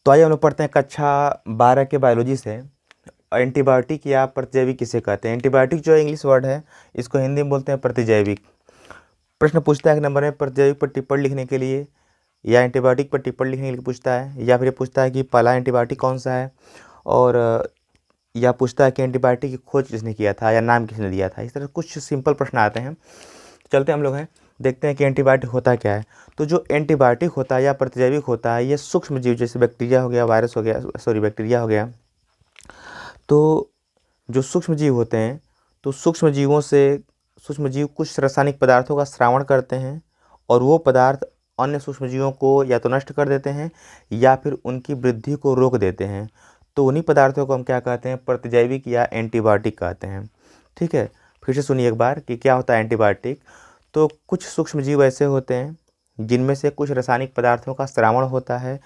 तो आइए हम लोग पढ़ते हैं कक्षा 12 के बायोलॉजी से। एंटीबायोटिक या प्रतिजैविक किसे कहते हैं। एंटीबायोटिक जो इंग्लिश वर्ड है, इसको हिंदी में बोलते हैं प्रतिजैविक। प्रश्न पूछता है एक नंबर में प्रतिजैविक पर टिप्पणी लिखने के लिए या एंटीबायोटिक पर टिप्पणी लिखने के लिए पूछता है, या फिर ये पूछता है कि पहला एंटीबायोटिक कौन सा है, और या पूछता है कि एंटीबायोटिक की खोज किसने किया था या नाम किसने दिया था। इस तरह कुछ सिंपल प्रश्न आते हैं। चलते हम लोग हैं, देखते हैं कि एंटीबायोटिक होता क्या है। तो जो एंटीबायोटिक होता है या प्रतिजैविक होता है, ये सूक्ष्म जीव जैसे बैक्टीरिया हो गया, वायरस हो गया, सॉरी बैक्टीरिया हो गया, तो जो सूक्ष्म जीव होते हैं, तो सूक्ष्म जीव कुछ रासायनिक पदार्थों का स्रावण करते हैं और वो पदार्थ अन्य सूक्ष्म जीवों को या तो नष्ट कर देते हैं या फिर उनकी वृद्धि को रोक देते हैं। तो उन्हीं पदार्थों को हम क्या कहते हैं, प्रतिजैविक या एंटीबायोटिक कहते हैं। ठीक है, फिर से सुनिए एक बार कि क्या होता है एंटीबायोटिक। तो कुछ सूक्ष्म जीव ऐसे होते हैं जिनमें से कुछ रासायनिक पदार्थों का स्रावण होता है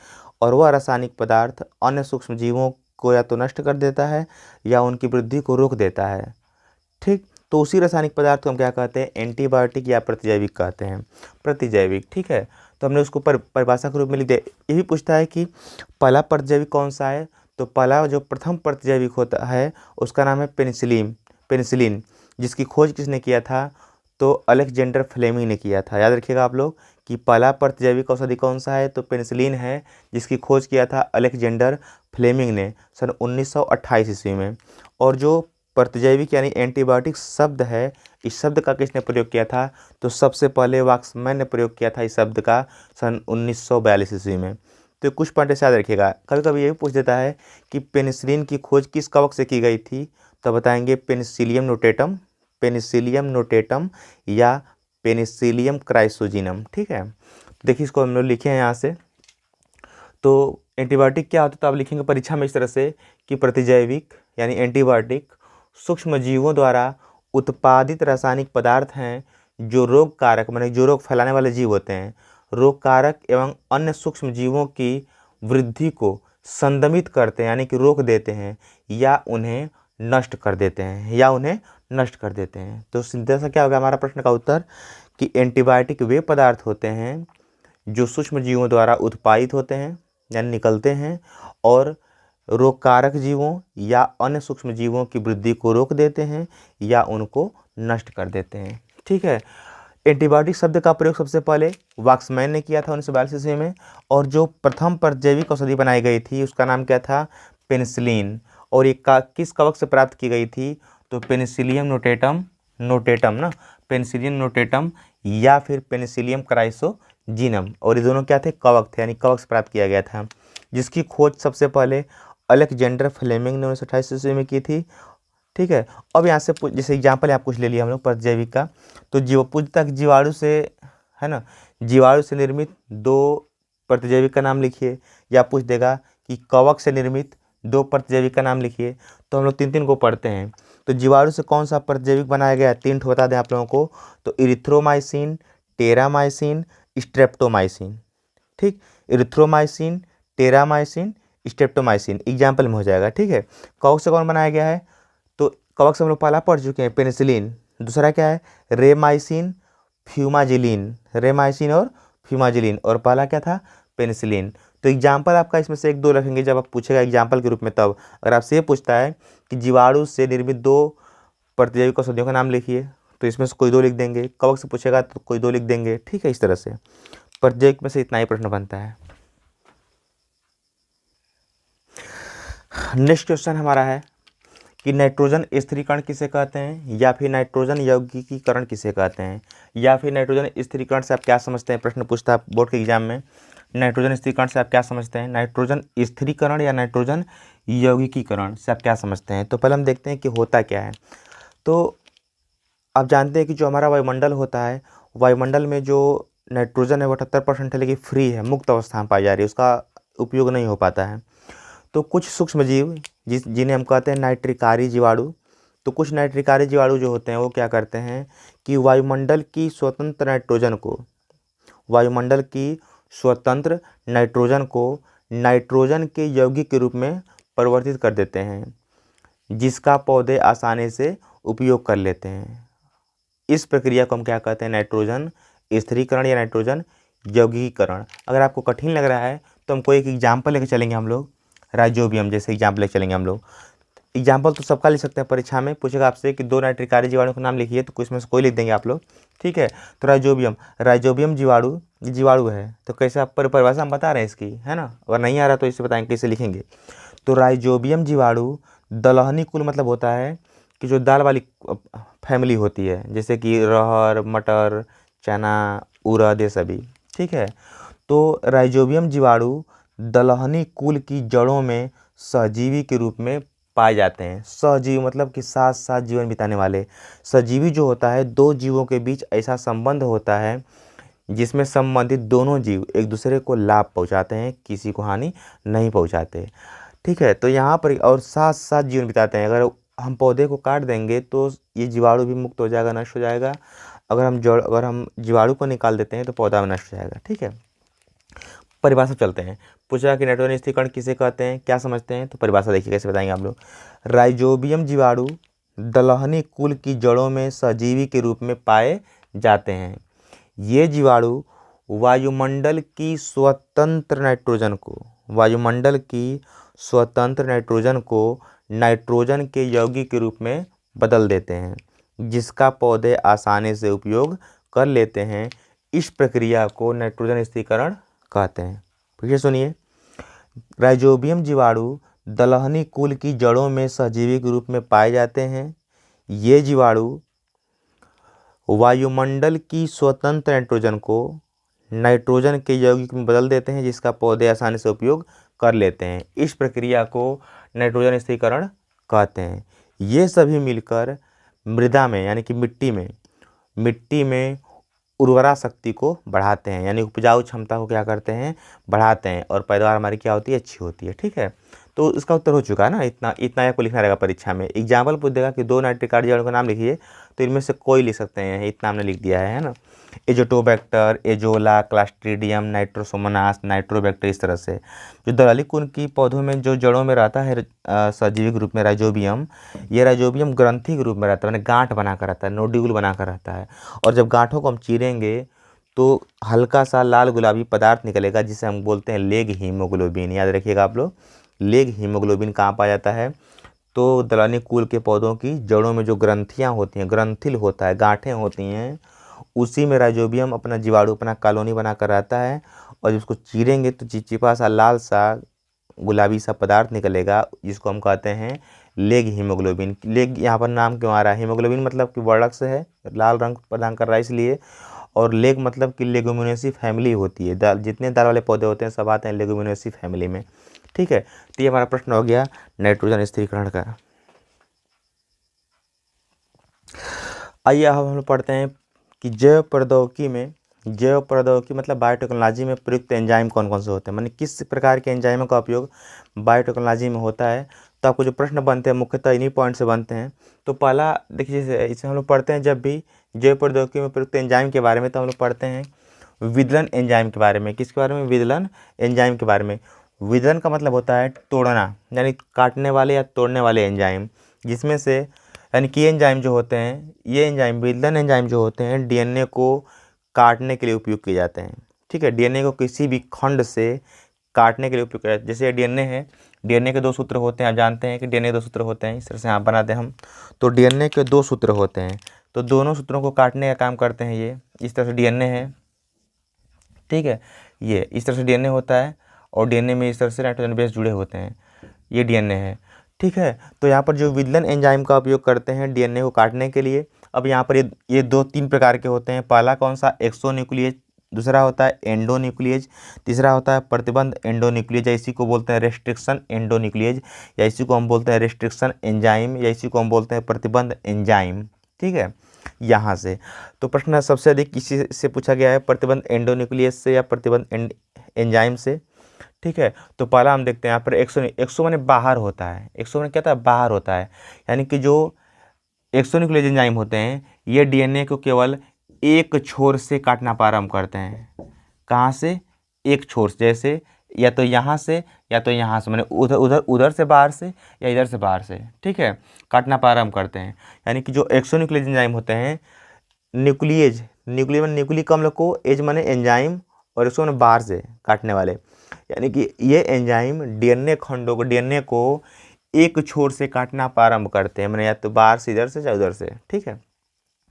और वह रासायनिक पदार्थ अन्य सूक्ष्म जीवों को या तो नष्ट कर देता है या उनकी वृद्धि को रोक देता है। ठीक, तो उसी रासायनिक पदार्थ को हम क्या कहते हैं, एंटीबायोटिक या प्रतिजैविक कहते हैं। प्रतिजैविक, ठीक है। तो हमने उसको परिभाषा के रूप में लिख दिया। ये भी पूछता है कि पहला प्रतिजैविक कौन सा है। तो पहला जो प्रथम प्रतिजैविक होता है उसका नाम है पेनिसिलिन, जिसकी खोज किसने किया था, तो अलेक्जेंडर फ्लेमिंग ने किया था। याद रखिएगा आप लोग कि पहला प्रतिजैविक औषधि कौन सा है, तो पेनिसिलिन है, जिसकी खोज किया था अलेक्जेंडर फ्लेमिंग ने सन 1928 ईस्वी में। और जो प्रतिजैविक यानी एंटीबायोटिक शब्द है, इस शब्द का किसने प्रयोग किया था, तो सबसे पहले वाक्समैन ने प्रयोग किया था इस शब्द का सन 1942 ईस्वी में। तो कुछ पॉइंट ऐसे याद रखिएगा। कभी कभी ये भी पूछ देता है कि पेनिसिलिन की खोज किस कवक से की गई थी, तो बताएंगे पेनिसिलियम नोटेटम या पेनिसिलियम क्राइसोजिनम। ठीक है, देखिए इसको हम लोग लिखे हैं यहाँ से। तो एंटीबायोटिक क्या होता है, तो आप लिखेंगे परीक्षा में इस तरह से कि प्रतिजैविक यानी एंटीबायोटिक सूक्ष्म जीवों द्वारा उत्पादित रासायनिक पदार्थ हैं जो रोग कारक, माने जो रोग फैलाने वाले जीव होते हैं, रोग कारक एवं अन्य सूक्ष्म जीवों की वृद्धि को संदमित करते हैं यानी कि रोक देते हैं या उन्हें नष्ट कर देते हैं। तो सीधा सा क्या होगा हमारा प्रश्न का उत्तर कि एंटीबायोटिक वे पदार्थ होते हैं जो सूक्ष्म जीवों द्वारा उत्पादित होते हैं यानी निकलते हैं और रोगकारक जीवों या अन्य सूक्ष्म जीवों की वृद्धि को रोक देते हैं या उनको नष्ट कर देते हैं। ठीक है, एंटीबायोटिक शब्द का प्रयोग सबसे पहले वाक्समैन ने किया था 1942 ईस्वी में, और जो प्रथम प्रतिजैविक औषधि बनाई गई थी उसका नाम क्या था, पेनिसिलिन। और ये किस कवक से प्राप्त की गई थी, तो पेनिसिलियम नोटेटम ना, पेनिसिलियम नोटेटम या फिर पेनिसिलियम क्राइसोजिनम। और ये दोनों क्या थे, कवक थे, यानी कवक से प्राप्त किया गया था, जिसकी खोज सबसे पहले अलेक्जेंडर फ्लेमिंग ने 1928 ईस्वी में की थी। ठीक है, अब यहाँ से जैसे एग्जाम्पल यहाँ कुछ ले लिया हम लोग प्रतिजैविक का, तो पूछता है जीवाणु से, है ना, जीवाणु से निर्मित दो प्रतिजैविक का नाम लिखिए, या पूछ देगा कि कवक से निर्मित दो प्रतिजैविक का नाम लिखिए। तो हम लोग तीन तीन को पढ़ते हैं। तो जीवाणु से कौन सा प्रतिजैविक बनाया गया, तीन ठो बता दें आप लोगों को, तो इरिथ्रोमाइसिन, टेरामाइसिन, स्ट्रेप्टोमाइसिन। ठीक, इरिथ्रोमाइसिन, टेरामाइसिन, स्ट्रेप्टोमाइसिन एग्जाम्पल में हो जाएगा। ठीक है, कवक से कौन बनाया गया है, तो कवक से हम लोग पहला पढ़ चुके हैं पेनिसिलिन। दूसरा क्या है, रेमाइसिन और फ्यूमाजिलिन, और पहला क्या था, पेनिसिलिन। तो एग्जाम्पल आपका इसमें से एक दो रखेंगे जब आप पूछेगा एग्जाम्पल के रूप में। तब अगर आपसे ये पूछता है कि जीवाणु से निर्मित दो प्रतिजैविक औषधियों का नाम लिखिए, तो इसमें से कोई दो लिख देंगे। कवक से पूछेगा तो कोई दो लिख देंगे। ठीक है, इस तरह से प्रतिजैविक में से इतना ही प्रश्न बनता है। नेक्स्ट क्वेश्चन हमारा है कि नाइट्रोजन स्थिरीकरण किसे कहते हैं, या फिर नाइट्रोजन यौगिकीकरण किसे कहते हैं, या फिर नाइट्रोजन स्थिरीकरण से आप क्या समझते हैं। प्रश्न पूछता है बोर्ड के एग्जाम में, नाइट्रोजन स्थिरीकरण से आप क्या समझते हैं, नाइट्रोजन स्थिरीकरण या नाइट्रोजन यौगिकीकरण से आप क्या समझते हैं। तो पहले हम देखते हैं कि होता क्या है। तो आप जानते हैं कि जो हमारा वायुमंडल होता है, वायुमंडल में जो नाइट्रोजन है वो 78% है, लेकिन फ्री है, मुक्त अवस्था में पाई जा रही है, उसका उपयोग नहीं हो पाता है। तो कुछ सूक्ष्म जीव जिन्हें हम कहते हैं नाइट्रिकारी जीवाणु, तो कुछ नाइट्रिकारी जीवाणु जो होते हैं वो क्या करते हैं कि वायुमंडल की स्वतंत्र नाइट्रोजन को नाइट्रोजन के यौगिक के रूप में परिवर्तित कर देते हैं, जिसका पौधे आसानी से उपयोग कर लेते हैं। इस प्रक्रिया को हम क्या कहते हैं, नाइट्रोजन स्थिरीकरण या नाइट्रोजन यौगिकीकरण। अगर आपको कठिन लग रहा है तो हमको एक एग्जाम्पल लेकर चलेंगे हम लोग, राइजोबियम जैसे एग्जाम्पल लेकर चलेंगे हम लोग। एग्जाम्पल तो सबका लिख सकते हैं, परीक्षा में पूछेगा आपसे कि 2 नाइट्रिकारी जीवाणु का नाम लिखिए, तो कुछ में से कोई लिख देंगे आप लोग, ठीक है। तो राइजोबियम जीवाणु, जीवाणु है, तो कैसे आप परिभाषा हम बता रहे हैं इसकी, है ना। अगर नहीं आ रहा तो इसे बताएंगे कैसे लिखेंगे। तो राइजोबियम जीवाणु दलहनी कुल मतलब होता है कि जो दाल वाली फैमिली होती है, जैसे कि अरहर, मटर, चना, उड़द, ये सभी, ठीक है। तो राइजोबियम जीवाणु दलहनी कुल की जड़ों में सहजीवी के रूप में पाए जाते हैं। सहजीवी मतलब कि साथ साथ जीवन बिताने वाले। सजीवी जो होता है, दो जीवों के बीच ऐसा संबंध होता है जिसमें संबंधित दोनों जीव एक दूसरे को लाभ पहुंचाते हैं, किसी को हानि नहीं पहुंचाते, ठीक है। तो यहाँ पर और साथ साथ जीवन बिताते हैं। अगर हम पौधे को काट देंगे तो ये जीवाणु भी मुक्त हो जाएगा, नष्ट हो जाएगा। अगर हम जीवाणु को निकाल देते हैं तो पौधा नष्ट हो जाएगा, ठीक है। परिभाषा चलते हैं। पूछा कि नाइट्रोजन स्थिरीकरण किसे कहते हैं, क्या समझते हैं, तो परिभाषा देखिए कैसे बताएंगे आप लोग। राइजोबियम जीवाणु दलहनी कुल की जड़ों में सजीवी के रूप में पाए जाते हैं। ये जीवाणु वायुमंडल की स्वतंत्र नाइट्रोजन को नाइट्रोजन के यौगिक के रूप में बदल देते हैं, जिसका पौधे आसानी से उपयोग कर लेते हैं। इस प्रक्रिया को नाइट्रोजन स्थिरीकरण कहते हैं। फिर सुनिए, राइजोबियम जीवाणु दलहनी कुल की जड़ों में सहजीवी के रूप में पाए जाते हैं। ये जीवाणु वायुमंडल की स्वतंत्र नाइट्रोजन को नाइट्रोजन के यौगिक में बदल देते हैं, जिसका पौधे आसानी से उपयोग कर लेते हैं। इस प्रक्रिया को नाइट्रोजन स्थिरीकरण कहते हैं। ये सभी मिलकर मृदा में यानी कि मिट्टी में उर्वरा शक्ति को बढ़ाते हैं, यानी उपजाऊ क्षमता को क्या करते हैं, बढ़ाते हैं, और पैदावार हमारी क्या होती है, अच्छी होती है, ठीक है। तो इसका उत्तर हो चुका है ना। इतना आपको लिखना रहेगा परीक्षा में। एग्जाम्पल पूछ देगा कि 2 नाइट्रिक जीवाणु का नाम लिखिए, तो इनमें से कोई लिख सकते हैं, इतना हमने लिख दिया है ना। Azotobacter, azolla, Clostridium, Nitrosomonas, Nitrobacter, इस तरह से। जो दलहनी कुल की पौधों में जो जड़ों में रहता है सजीवी के रूप में राइजोबियम, ये राइजोबियम ग्रंथि के रूप में रहता है, मैंने गांठ बनाकर रहता है, नोड्यूल बनाकर रहता है। और जब गांठों को हम चीरेंगे तो हल्का सा लाल गुलाबी पदार्थ निकलेगा, जिसे हम बोलते हैं लेग हीमोग्लोबिन। याद रखिएगा आप लोग, लेग हीमोग्लोबिन कहाँ पाया जाता है, तो दलहनी कुल के पौधों की जड़ों में जो ग्रंथियाँ होती हैं, ग्रंथिल होता है, गांठें होती हैं, उसी में राइजोबियम अपना जीवाणु अपना कॉलोनी बनाकर रहता है। और जब उसको चीरेंगे तो चिपचिपा सा लाल सा गुलाबी सा पदार्थ निकलेगा, जिसको हम कहते हैं लेग हीमोग्लोबिन। लेग यहाँ पर नाम क्यों आ रहा है, हीमोग्लोबिन मतलब कि वर्णक से है, लाल रंग प्रदान कर रहा है इसलिए। और लेग मतलब कि लेगुमिनेसी फैमिली होती है, जितने दाल वाले पौधे होते हैं सब आते हैं लेगुमिनेसी फैमिली में, ठीक है। तो ये हमारा प्रश्न हो गया नाइट्रोजन स्थिरीकरण का। आइए अब हम लोग पढ़ते हैं कि जैव प्रौद्योगिकी मतलब बायोटेक्नोलॉजी में प्रयुक्त एंजाइम कौन कौन से होते हैं, माने किस प्रकार के एंजाइमों का उपयोग बायोटेक्नोलॉजी में होता है। तो आपको जो प्रश्न बनते हैं मुख्यतः इन्हीं पॉइंट से बनते हैं। तो पहला देखिए, जैसे इसे हम लोग पढ़ते हैं जब भी जैव प्रौद्योगिकी में प्रयुक्त एंजाइम के बारे में, तो हम लोग पढ़ते हैं विदलन एंजाइम के बारे में। किसके बारे में, विदलन एंजाइम के बारे में। विदलन का मतलब होता है तोड़ना, यानी काटने वाले या तोड़ने वाले एंजाइम, जिसमें से यानी कि एंजाइम जो होते हैं, ये एंजाइम विदलन एंजाइम जो होते हैं डीएनए को काटने के लिए उपयोग किए जाते हैं, ठीक है। डीएनए को किसी भी खंड से काटने के लिए उपयोग किया जाता है। जैसे डीएनए है, डीएनए के 2 सूत्र होते हैं, आप जानते हैं कि डीएनए 2 सूत्र होते हैं, इस तरह से आप बना दें हम। तो डीएनए के 2 सूत्र होते हैं, तो दोनों सूत्रों को काटने का काम करते हैं ये। इस तरह से डीएनए है, ठीक है, ये इस तरह से डीएनए होता है, और डीएनए में इस तरह से नाइट्रोजन बेस जुड़े होते हैं, ये डीएनए है, ठीक है। तो यहाँ पर जो विदलन एंजाइम का उपयोग करते हैं डीएनए को काटने के लिए। अब यहाँ पर ये 2-3 प्रकार के होते हैं। पहला कौन सा, एक्सोन्यूक्लियेज, दूसरा होता है एंडोन्यूक्लियेज, तीसरा होता है प्रतिबंध एंडोन्यूक्लियेज, या इसी को बोलते हैं रेस्ट्रिक्शन एंडोन्यूक्लियेज, या इसी को हम बोलते हैं रेस्ट्रिक्शन एंजाइम, या इसी को हम बोलते हैं प्रतिबंध एंजाइम, ठीक है। यहाँ से तो प्रश्न सबसे अधिक किसी से पूछा गया है, प्रतिबंध एंडोन्यूक्लियस से या प्रतिबंध एंजाइम से, ठीक है। तो पहला हम देखते हैं यहाँ पर एक्सो माने बाहर होता है, एक्सो माने क्या होता है, बाहर होता है, यानी कि जो एक्सोन्यूक्लियस एंजाइम होते हैं ये डीएनए को केवल एक छोर से काटना प्रारंभ करते हैं। कहाँ से, एक छोर से, जैसे या तो यहाँ से या तो यहाँ से, माने उधर से बाहर से या इधर से बाहर से, ठीक है, काटना प्रारंभ करते हैं। यानी कि जो एक्सोन्यूक्लियस एंजाइम होते हैं, न्यूक्लियेज, न्यूक्लियस माने न्यूक्लिक हम लोग को, एज माने एंजाइम, और एक्सो माने बाहर से काटने वाले, यानी कि ये एंजाइम डीएनए को एक छोर से काटना प्रारंभ करते हैं, मैंने या तो बाहर से इधर से या उधर से, ठीक है।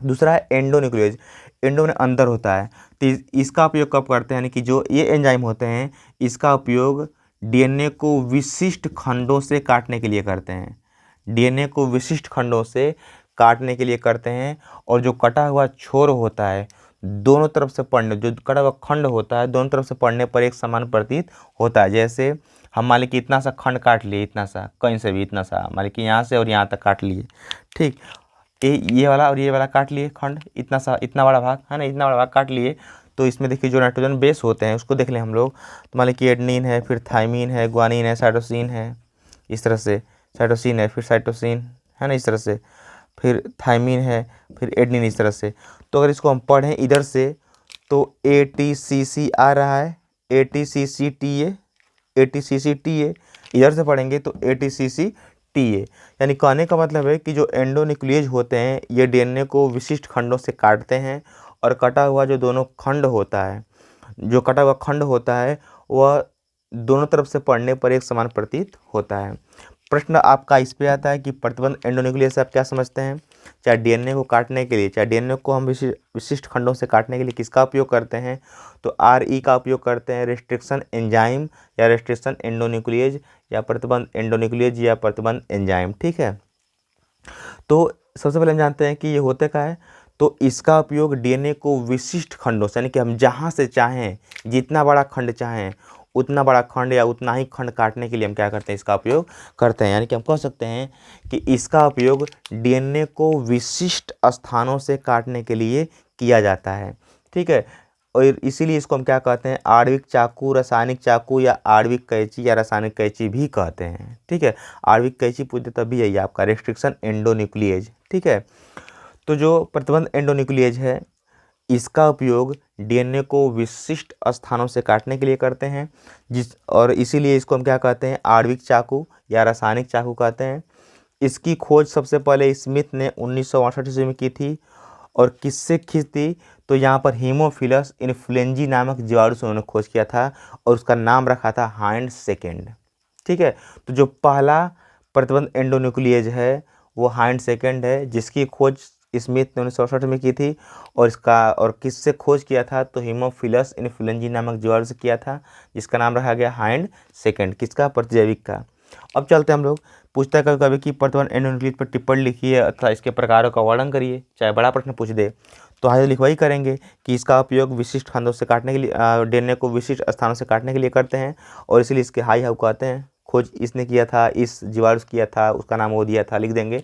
दूसरा है एंडोन्यूक्लियोज, एंडो में अंदर होता है, तो इसका उपयोग कब करते हैं, यानी कि जो ये एंजाइम होते हैं इसका उपयोग डीएनए को विशिष्ट खंडों से काटने के लिए करते हैं, डीएनए को विशिष्ट खंडों से काटने के लिए करते हैं। और जो कटा हुआ छोर होता है दोनों तरफ से पढ़ने, जो कटा हुआ खंड होता है दोनों तरफ से पढ़ने पर एक समान प्रतीत होता है। जैसे हम मान लीजिए कि इतना सा खंड काट लिए, इतना सा कहीं से भी इतना सा, मान लीजिए कि यहाँ से और यहाँ तक काट लिए, ठीक, ये वाला और ये वाला काट लिए खंड, इतना सा, इतना बड़ा भाग है ना, इतना बड़ा भाग काट लिए। तो इसमें देखिए जो नाइट्रोजन बेस होते हैं उसको देख लें हम लोग, तो मान लीजिए कि एडेनिन है, फिर थाइमिन है, ग्वानिन है, साइटोसिन है, इस तरह से साइटोसिन है, फिर साइटोसिन है ना, इस तरह से, फिर थाइमिन है, फिर एडेनिन, इस तरह से। तो अगर इसको हम पढ़ें इधर से तो ATCC आ रहा है, ATCC-TA, ATCC-TA, इधर से पढ़ेंगे तो ATCC-TA। यानी कहने का मतलब है कि जो एंडोन्यूक्लियेज होते हैं ये डीएनए को विशिष्ट खंडों से काटते हैं, और कटा हुआ जो दोनों खंड होता है, जो कटा हुआ खंड होता है वह दोनों तरफ से पढ़ने पर एक समान प्रतीत होता है। प्रश्न आपका इस पे आता है कि प्रतिबंध एंडोन्यूक्लियस से आप क्या समझते हैं, चाहे डीएनए को काटने के लिए, चाहे डीएनए को हम विशिष्ट खंडों से काटने के लिए किसका उपयोग करते हैं, तो RE का उपयोग करते हैं, रेस्ट्रिक्शन एंजाइम या रेस्ट्रिक्शन एंडोन्यूक्लियेज या प्रतिबंध एंडोन्यूक्लियेज या प्रतिबंध एंजाइम, ठीक है। तो सबसे पहले हम जानते हैं कि ये होते क्या है, तो इसका उपयोग डीएनए को विशिष्ट खंडों से, यानी कि हम जहाँ से चाहें, जितना बड़ा खंड चाहें उतना बड़ा खंड या उतना ही खंड काटने के लिए हम क्या करते हैं, इसका उपयोग करते हैं। यानी कि हम कह सकते हैं कि इसका उपयोग डीएनए को विशिष्ट स्थानों से काटने के लिए किया जाता है, ठीक है। और इसीलिए इसको हम क्या कहते हैं, आणविक चाकू, रासायनिक चाकू या आणविक कैंची या रासायनिक कैंची भी कहते हैं, ठीक है। आणविक कैंची पूछते तभी है आपका रेस्ट्रिक्शन एंडोन्यूक्लियेज, ठीक है। तो जो प्रतिबंध एंडोन्यूक्लियेज है इसका उपयोग डीएनए को विशिष्ट स्थानों से काटने के लिए करते हैं, और इसीलिए इसको हम क्या कहते हैं, आणविक चाकू या रासायनिक चाकू कहते हैं। इसकी खोज सबसे पहले स्मिथ ने 1968 ईस्वी में की थी, और किससे की थी, तो यहाँ पर हीमोफिलस इन्फ्लुएंजी नामक जीवाणु से उन्होंने खोज किया था, और उसका नाम रखा था हाइंड सेकेंड, ठीक है। तो जो पहला प्रतिबंध एंडोन्यूक्लियेज है वो हाइंड सेकेंड है, जिसकी खोज स्मिथ ने 1968 में की थी, और किससे खोज किया था, तो हीमोफिलस इन्फ्लुएंजी नामक जीवाणु से किया था, जिसका नाम रखा गया हाइंड सेकेंड, किसका, प्रतिजैविक का। अब चलते हैं हम लोग, पूछता है कभी कभी कि प्रतिबंध एंडोन्यूक्लियेज पर टिप्पणी लिखिए अथवा इसके प्रकारों का वर्णन करिए, चाहे बड़ा प्रश्न पूछ दे तो हाई लिखवाई करेंगे कि इसका उपयोग विशिष्ट खंडों से काटने के लिए, डीएनए को विशिष्ट स्थानों से काटने के लिए करते हैं, और इसीलिए इसके हाई हाउ कहते हैं। खोज इसने किया था, इस जीवाणु से किया था, उसका नाम वो दिया था, लिख देंगे।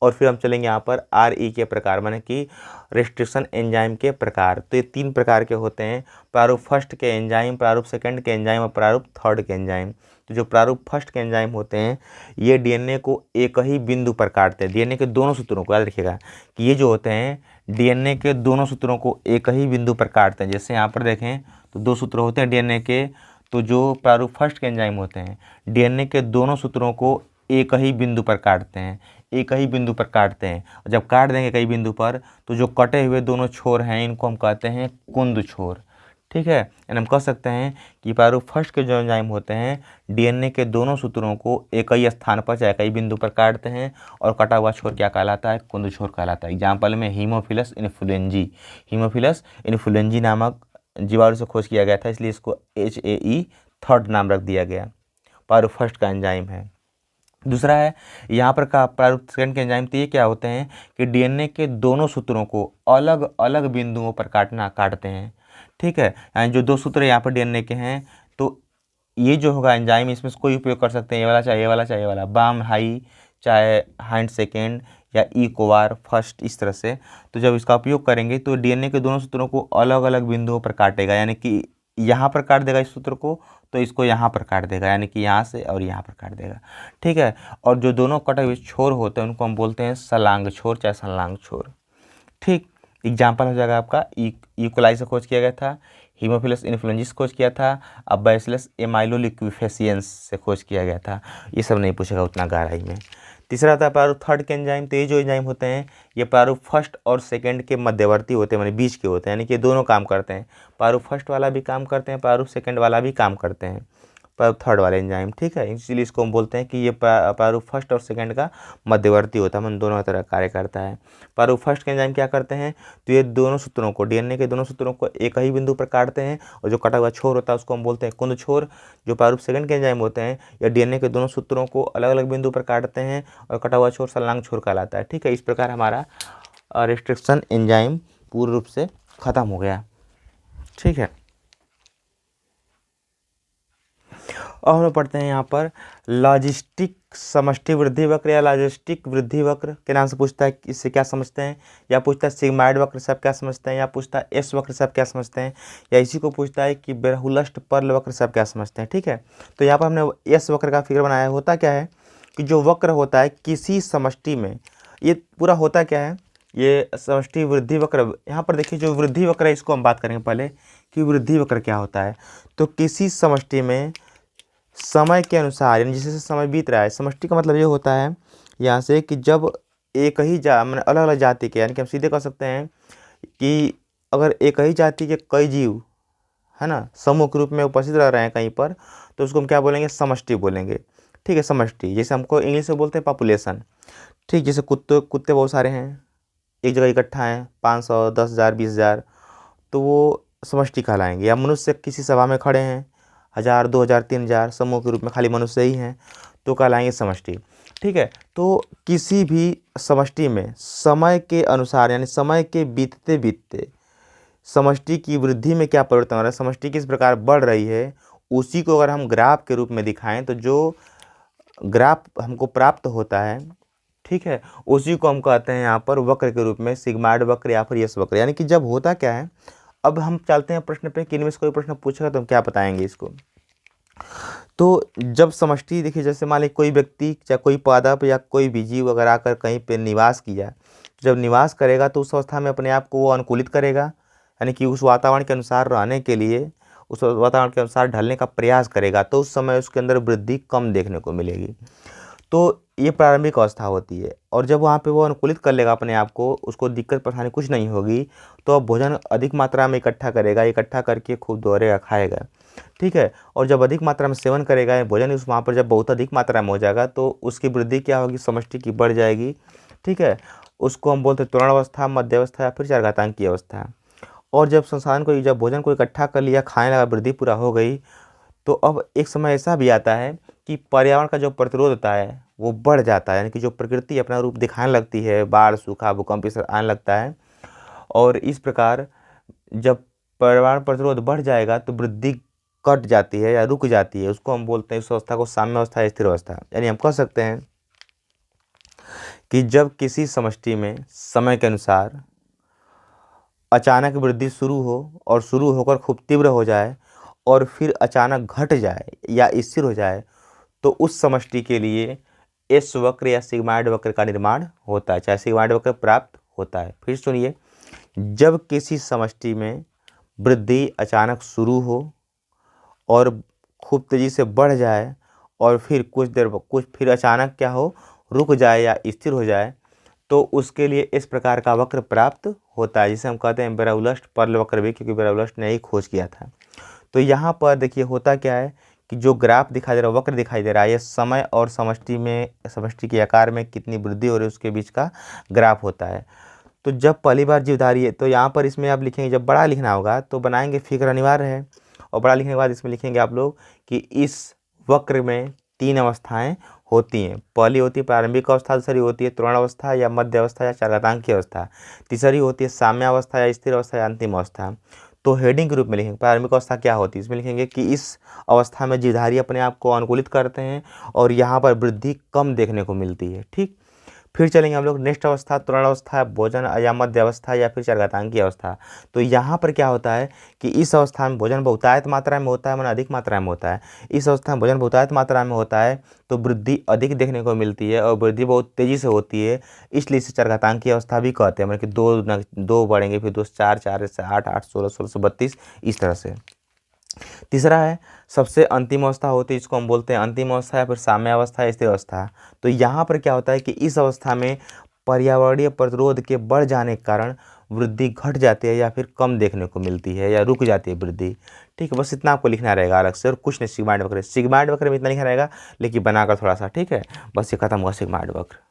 और फिर हम चलेंगे यहाँ पर RE के प्रकार, माने कि रेस्ट्रिक्शन एंजाइम के प्रकार। तो ये 3 प्रकार के होते हैं, प्रारूप फर्स्ट के एंजाइम, प्रारूप सेकंड के एंजाइम और प्रारूप थर्ड के एंजाइम। तो जो प्रारूप फर्स्ट के एंजाइम होते हैं ये डीएनए को एक ही बिंदु पर काटते हैं, डीएनए के दोनों सूत्रों को, याद रखिएगा कि ये जो होते हैं डीएनए के दोनों सूत्रों को एक ही बिंदु पर काटते हैं। जैसे यहाँ पर देखें तो 2 सूत्र होते हैं डीएनए के, तो जो प्रारूप फर्स्ट के एंजाइम होते हैं डीएनए के दोनों सूत्रों को एक ही बिंदु पर काटते हैं, एक ही बिंदु पर काटते हैं। और जब काट देंगे कई बिंदु पर तो जो कटे हुए दोनों छोर हैं इनको हम कहते हैं कुंद छोर, ठीक है। यानी हम कह सकते हैं कि प्रारूप फर्स्ट के जो एंजाइम होते हैं डीएनए के दोनों सूत्रों को एक ही स्थान पर चाहे कई बिंदु पर काटते हैं, और कटा हुआ छोर क्या कहलाता है, कुंद छोर कहलाता है। एग्जाम्पल में हीमोफिलस इन्फ्लुएंजी, हीमोफिलस इन्फ्लुएंजी नामक जीवाणु से खोज किया गया था, इसलिए इसको HAE थर्ड नाम रख दिया गया, प्रारूप फर्स्ट का एंजाइम है। दूसरा है यहाँ पर का प्रारूप सेकंड के एंजाइम, तो ये क्या होते हैं कि डीएनए के दोनों सूत्रों को अलग अलग बिंदुओं पर काटते हैं, ठीक है। यानी जो 2 सूत्र यहाँ पर डीएनए के हैं तो ये जो होगा एंजाइम इसमें कोई उपयोग कर सकते हैं, ये वाला चाहे ये वाला चाहे ये वाला, बाम हाई चाहे हाइंड सेकेंड या कोवार फर्स्ट, इस तरह से। तो जब इसका उपयोग करेंगे तो डीएनए के दोनों सूत्रों को अलग अलग बिंदुओं पर काटेगा, यानी कि यहाँ पर काट देगा इस सूत्र को तो इसको यहाँ पर काट देगा, यानी कि यहाँ से और यहाँ पर काट देगा, ठीक है। और जो दोनों कटे हुए छोर होते हैं उनको हम बोलते हैं सलांग छोर चाहे संलांग छोर, ठीक। एग्जाम्पल हो जाएगा आपका ईकोलाई से खोज किया गया था, हीमोफिलस इन्फ्लुएंजी से खोज किया था, अब बैसिलस एमाइलोलिक्विफेसियंस से खोज किया गया था। ये सब नहीं पूछेगा उतना गहराई में। तीसरा आता है प्रारूप थर्ड के एंजाइम, तो ये जो एंजाइम होते हैं ये प्रारूप फर्स्ट और सेकंड के मध्यवर्ती होते हैं, माने बीच के होते हैं, यानी कि दोनों काम करते हैं, प्रारूप फर्स्ट वाला भी काम करते हैं, प्रारूप सेकंड वाला भी काम करते हैं। थर्ड वाला एंजाइम, ठीक है। इसलिए इसको हम बोलते हैं कि ये प्रारूप फर्स्ट और सेकंड का मध्यवर्ती होता है, मतलब दोनों तरह कार्य करता है। प्रारूप फर्स्ट के एंजाइम क्या करते हैं, तो ये दोनों सूत्रों को, डीएनए के दोनों सूत्रों को एक ही बिंदु पर काटते हैं, और जो कटा हुआ छोर होता है उसको हम बोलते हैं कुंद छोर। जो प्रारूप सेकंड के एंजाइम होते हैं, या डीएनए के दोनों सूत्रों को अलग अलग बिंदु पर काटते हैं, और कटा हुआ छोर संलग्न छोर कहलाता है, ठीक है। इस प्रकार हमारा रिस्ट्रिक्शन एंजाइम पूर्ण रूप से खत्म हो गया, ठीक है। और हम लोग पढ़ते हैं यहाँ पर लॉजिस्टिक समष्टि वृद्धि वक्र या लॉजिस्टिक वृद्धि वक्र के नाम से पूछता है, इससे क्या समझते हैं, या पूछता है सिग्माइड वक्र से आप क्या समझते हैं, या पूछता है एस वक्र से आप क्या समझते हैं, या इसी को पूछता है कि बेरहुलस्ट पर्ल वक्र से आप क्या समझते हैं, ठीक है। तो यहाँ पर हमने एस वक्र का फिगर बनाया है। होता क्या है कि जो वक्र होता है किसी समष्टि में, ये पूरा होता क्या है, ये समष्टि वृद्धि वक्र। यहाँ पर देखिए जो वृद्धि वक्र है इसको हम बात करेंगे पहले कि वृद्धि वक्र क्या होता है। तो किसी समष्टि में समय के अनुसार, यानी जैसे समय बीत रहा है, समष्टि का मतलब ये होता है यहाँ से कि जब एक ही मतलब अलग अलग जाति के, यानी कि हम सीधे कह सकते हैं कि अगर एक ही जाति के कई जीव है ना समूह के रूप में उपस्थित रह रहे हैं कहीं पर, तो उसको हम क्या बोलेंगे, समष्टि बोलेंगे, ठीक है। समष्टि जैसे हमको इंग्लिश में बोलते हैं पॉपुलेशन, ठीक। जैसे कुत्ते बहुत सारे हैं एक जगह इकट्ठा हैं, 500, 10,000, 20,000, तो वो समष्टि कहलाएंगे। या मनुष्य किसी सभा में खड़े हैं, 1,000, 2,000, 3,000 समूह के रूप में, खाली मनुष्य ही हैं, तो कहलाएंगे समष्टि, ठीक है। तो किसी भी समष्टि में समय के अनुसार, यानी समय के बीतते बीतते समष्टि की वृद्धि में क्या परिवर्तन हो रहा है, समष्टि किस प्रकार बढ़ रही है, उसी को अगर हम ग्राफ के रूप में दिखाएं, तो जो ग्राफ हमको प्राप्त होता है, ठीक है, उसी को हम कहते हैं यहाँ पर वक्र के रूप में, सिग्माइड वक्र या फिर यस वक्र। यानी कि जब होता क्या है, अब हम चलते हैं प्रश्न पे कि इनमें से कोई प्रश्न पूछेगा तो हम क्या बताएंगे इसको। तो जब समष्टि देखिए, जैसे मान लीजिए कोई व्यक्ति या कोई पादप या कोई भी जीव अगर आकर कहीं पे निवास किया, जब निवास करेगा तो उस अवस्था में अपने आप को वो अनुकूलित करेगा, यानी कि उस वातावरण के अनुसार रहने के लिए, उस वातावरण के अनुसार ढलने का प्रयास करेगा, तो उस समय उसके अंदर वृद्धि कम देखने को मिलेगी। तो ये प्रारंभिक अवस्था होती है, और जब वहाँ पे वो अनुकूलित कर लेगा अपने आप को, उसको दिक्कत परेशानी कुछ नहीं होगी, तो अब भोजन अधिक मात्रा में इकट्ठा करेगा, इकट्ठा करके खूब दौड़ेगा, खाएगा, ठीक है। और जब अधिक मात्रा में सेवन करेगा भोजन, उस वहाँ पर जब बहुत अधिक मात्रा में हो जाएगा, तो उसकी वृद्धि क्या होगी, समष्टि की बढ़ जाएगी, ठीक है। उसको हम बोलते हैं त्वरण अवस्था, मध्य अवस्था या फिर चारघातांकी अवस्था। और जब जब भोजन को इकट्ठा कर लिया, खाने लगा, वृद्धि पूरा हो गई, तो अब एक समय ऐसा भी आता है कि पर्यावरण का जो प्रतिरोध होता है वो बढ़ जाता है, यानी कि जो प्रकृति अपना रूप दिखाने लगती है, बाढ़, सूखा, भूकंप इस आने लगता है। और इस प्रकार जब पर्यावरण प्रतिरोध बढ़ जाएगा तो वृद्धि कट जाती है या रुक जाती है, उसको हम बोलते हैं, इस अवस्था को साम्य अवस्था या स्थिर अवस्था। यानी हम कह सकते हैं कि जब किसी समष्टि में समय के अनुसार अचानक वृद्धि शुरू हो और शुरू होकर खूब तीव्र हो जाए और फिर अचानक घट जाए या स्थिर हो जाए, तो उस समष्टि के लिए एस वक्र या सिग्माइड वक्र का निर्माण होता है, चाहे सिग्माइड वक्र प्राप्त होता है। फिर सुनिए, जब किसी समष्टि में वृद्धि अचानक शुरू हो और खूब तेजी से बढ़ जाए और फिर कुछ फिर अचानक क्या हो, रुक जाए या स्थिर हो जाए, तो उसके लिए इस प्रकार का वक्र प्राप्त होता है, जिसे हम कहते हैं बेरहुलस्ट पर्ल वक्र भी, क्योंकि बेरहुलस्ट ने ही खोज किया था। तो यहाँ पर देखिए होता क्या है कि जो ग्राफ दिखाई दे रहा है, वक्र दिखाई दे रहा है, ये समय और समष्टि के आकार में कितनी वृद्धि हो रही है उसके बीच का ग्राफ होता है। तो जब पहली बार जीवधारी है, तो यहाँ पर इसमें आप लिखेंगे, जब बड़ा लिखना होगा तो बनाएंगे, फिगर अनिवार्य है, और बड़ा लिखने के बाद इसमें लिखेंगे आप लोग कि इस वक्र में 3 अवस्थाएं होती हैं। पहली होती है प्रारंभिक अवस्था, दूसरी होती है त्वरण अवस्था या मध्य अवस्था या चारघातांकी अवस्था, तीसरी होती है साम्य अवस्था या स्थिर अवस्था या अंतिम अवस्था। तो हेडिंग के रूप में लिखेंगे प्रारंभिक अवस्था क्या होती है, इसमें लिखेंगे कि इस अवस्था में जीवधारी अपने आप को अनुकूलित करते हैं और यहाँ पर वृद्धि कम देखने को मिलती है, ठीक। फिर चलेंगे हम लोग नेक्स्ट अवस्था, त्वरण अवस्था, भोजन या मध्य अवस्था या फिर चारघातांकी अवस्था। तो यहाँ पर क्या होता है कि इस अवस्था में भोजन बहुतायत मात्रा में होता है, माना अधिक मात्रा में होता है। इस अवस्था में भोजन बहुतायत मात्रा में होता है तो वृद्धि अधिक देखने को मिलती है और वृद्धि बहुत तेज़ी से होती है, इसलिए इसे चारघातांकी अवस्था भी कहते हैं। मतलब कि दो बढ़ेंगे, फिर 2 से 4, 4 से 8, 8 16, 16 से 32, इस तरह से। तीसरा है सबसे अंतिम अवस्था होती है, इसको हम बोलते हैं अंतिम अवस्था या फिर साम्य अवस्था या स्थिर अवस्था। तो यहाँ पर क्या होता है कि इस अवस्था में पर्यावरणीय प्रतिरोध के बढ़ जाने के कारण वृद्धि घट जाती है या फिर कम देखने को मिलती है या रुक जाती है वृद्धि। ठीक है, बस इतना आपको लिखना रहेगा अलग से, और कुछ नहीं। सिग्माइड वक्र में इतना लिखना रहेगा, लेकिन बनाकर थोड़ा सा। ठीक है, बस ये खत्म हुआ सिग्माइड वक्र।